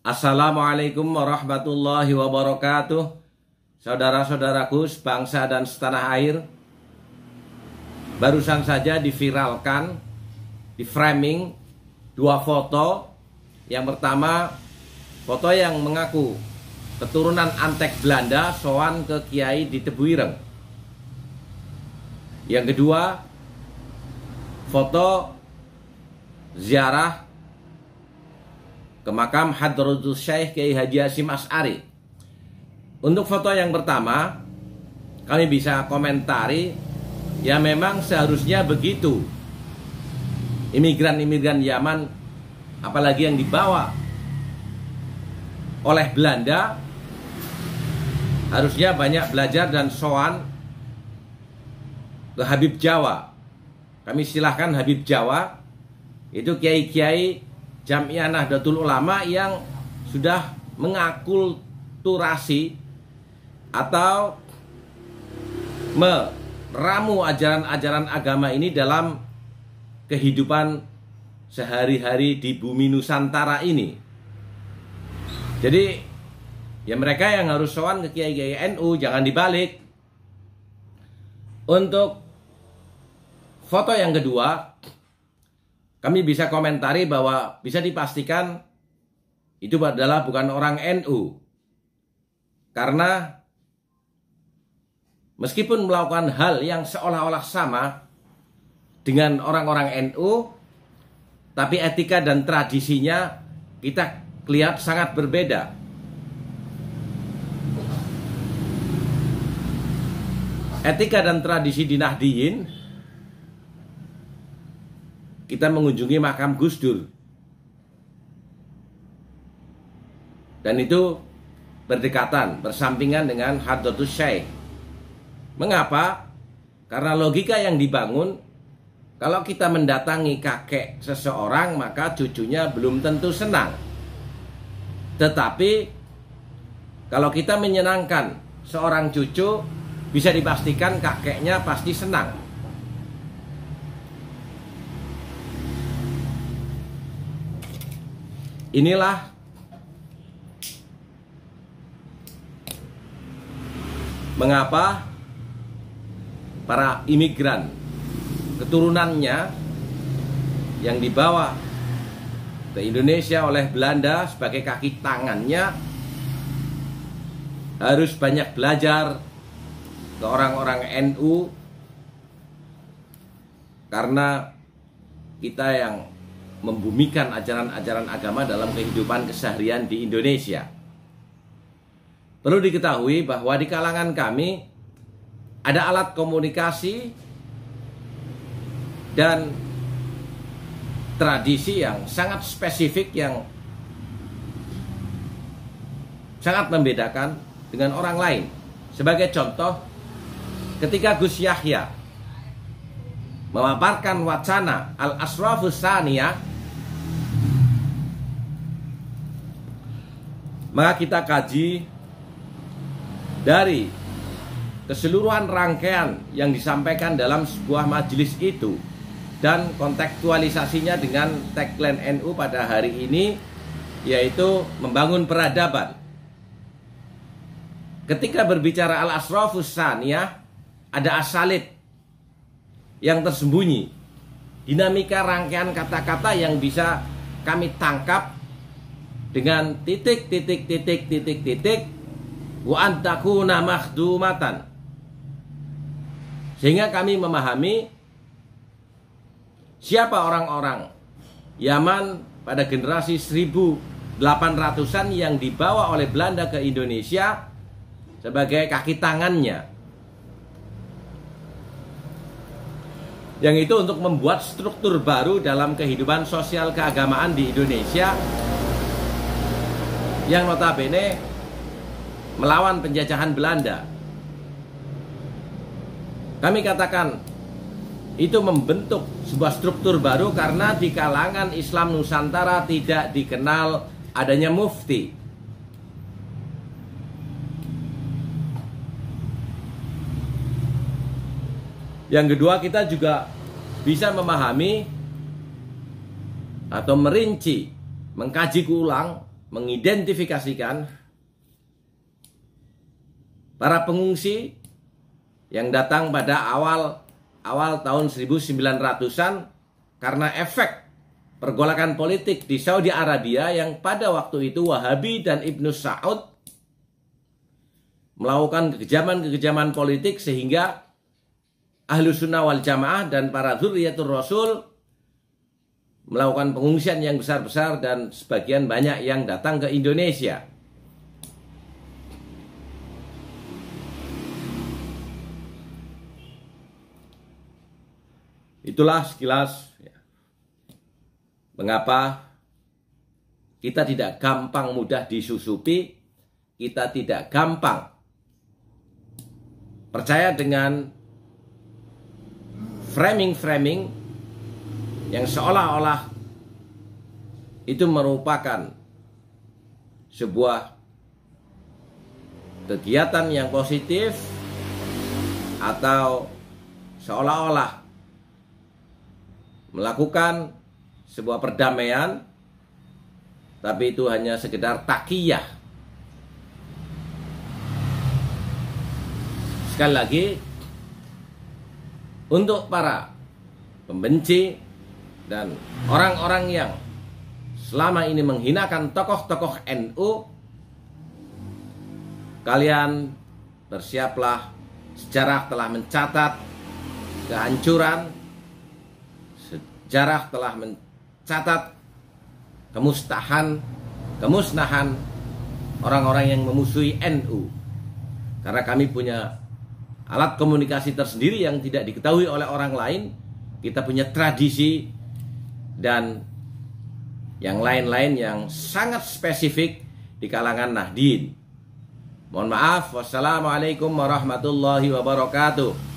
Assalamualaikum warahmatullahi wabarakatuh. Saudara-saudaraku sebangsa dan setanah air, barusan saja diviralkan, di framing dua foto. Yang pertama, foto yang mengaku keturunan Antek Belanda sowan ke Kiai di Tebuireng. Yang kedua, foto ziarah ke makam Hadratus Syekh Kiai Haji Hasyim Asy'ari. Untuk foto yang pertama, kami bisa komentari, ya memang seharusnya begitu. Imigran-imigran Yaman, apalagi yang dibawa oleh Belanda, harusnya banyak belajar dan sowan ke Habib Jawa. Kami silahkan Habib Jawa, itu kiai-kiai Jamiah Nahdlatul Ulama yang sudah mengakulturasi atau meramu ajaran-ajaran agama ini dalam kehidupan sehari-hari di bumi Nusantara ini. Jadi ya mereka yang harus sowan ke kiai-kiai NU, jangan dibalik. Untuk foto yang kedua, kami bisa komentari bahwa bisa dipastikan itu adalah bukan orang NU. Karena meskipun melakukan hal yang seolah-olah sama dengan orang-orang NU, tapi etika dan tradisinya kita lihat sangat berbeda. Etika dan tradisi di Nahdliyin, kita mengunjungi makam Gus Dur. Dan itu berdekatan, bersampingan dengan Hadratus Syekh. Mengapa? Karena logika yang dibangun, kalau kita mendatangi kakek seseorang, maka cucunya belum tentu senang. Tetapi kalau kita menyenangkan seorang cucu, bisa dipastikan kakeknya pasti senang. Inilah mengapa para imigran keturunannya yang dibawa ke Indonesia oleh Belanda sebagai kaki tangannya harus banyak belajar ke orang-orang NU, karena kita yang membumikan ajaran-ajaran agama dalam kehidupan keseharian di Indonesia. Perlu diketahui bahwa di kalangan kami ada alat komunikasi dan tradisi yang sangat spesifik, yang sangat membedakan dengan orang lain. Sebagai contoh, ketika Gus Yahya memaparkan wacana Al-Ashrafus Tsaniyah, maka kita kaji dari keseluruhan rangkaian yang disampaikan dalam sebuah majelis itu dan kontekstualisasinya dengan tagline NU pada hari ini, yaitu membangun peradaban. Ketika berbicara Al-Ashrafus Tsaniyah, ada asalib yang tersembunyi, dinamika rangkaian kata-kata yang bisa kami tangkap dengan titik wa antakuna makhdumatan, sehingga kami memahami siapa orang-orang Yaman pada generasi 1800-an yang dibawa oleh Belanda ke Indonesia sebagai kaki tangannya, yang itu untuk membuat struktur baru dalam kehidupan sosial keagamaan di Indonesia, yang notabene melawan penjajahan Belanda. Kami katakan itu membentuk sebuah struktur baru karena di kalangan Islam Nusantara tidak dikenal adanya mufti. Yang kedua, kita juga bisa memahami atau merinci, mengkaji ulang mengidentifikasikan para pengungsi yang datang pada awal tahun 1900-an karena efek pergolakan politik di Saudi Arabia yang pada waktu itu Wahabi dan Ibnu Saud melakukan kekejaman-kekejaman politik sehingga Ahlus Sunnah wal Jamaah dan para Dzurriyyatur Rasul melakukan pengungsian yang besar-besar dan sebagian banyak yang datang ke Indonesia. Itulah sekilas mengapa kita tidak gampang mudah disusupi, kita tidak gampang percaya dengan framing-framing yang seolah-olah itu merupakan sebuah kegiatan yang positif atau seolah-olah melakukan sebuah perdamaian, tapi itu hanya sekedar takiyah. Sekali lagi, untuk para pembenci dan orang-orang yang selama ini menghinakan tokoh-tokoh NU, kalian bersiaplah, sejarah telah mencatat kehancuran, sejarah telah mencatat kemusnahan orang-orang yang memusuhi NU. Karena kami punya alat komunikasi tersendiri yang tidak diketahui oleh orang lain. Kita punya tradisi dan yang lain-lain yang sangat spesifik di kalangan Nahdien. Mohon maaf. Wassalamualaikum warahmatullahi wabarakatuh.